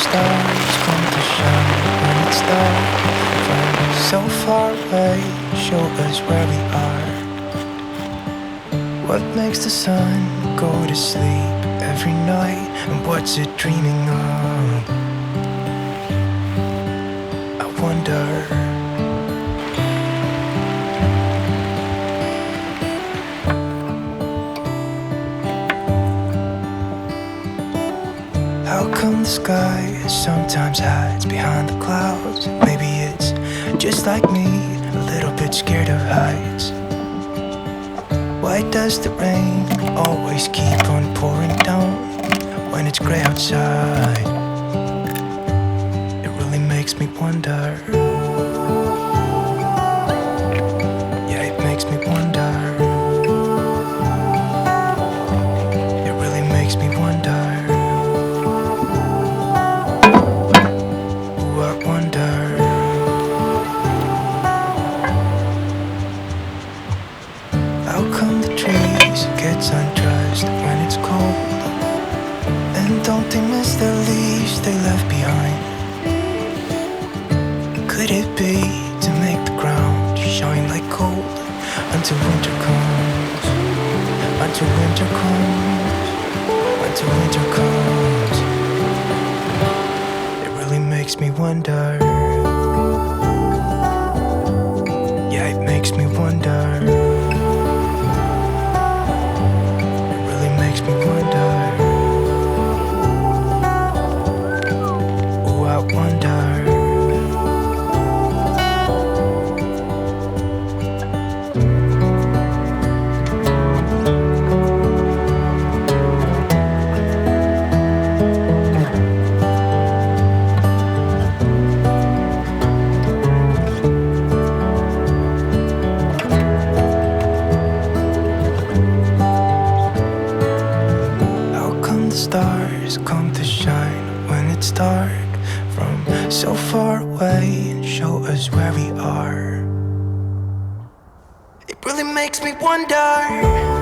stars come to shine when it's dark? From so far away, show us where we are. What makes the sun go to sleep every night? And what's it dreaming of? I wonder. How come the sky sometimes hides behind the clouds? Maybe it's just like me, a little bit scared of heights. Why does the rain always keep on pouring down when it's gray outside? It really makes me wonder. Yeah, it makes me wonder. It really makes me wonder. Ooh, I wonder. How come the trees get undressed when it's cold? And don't they miss the leaves they left behind? Could it be to make the ground shine like gold until winter comes? Until winter comes. Until winter comes. It really makes me wonder. Yeah, it makes me wonder. Makes me wonder. Oh, I wonder. Stars come to shine when it's dark from so far away and show us where we are. It really makes me wonder.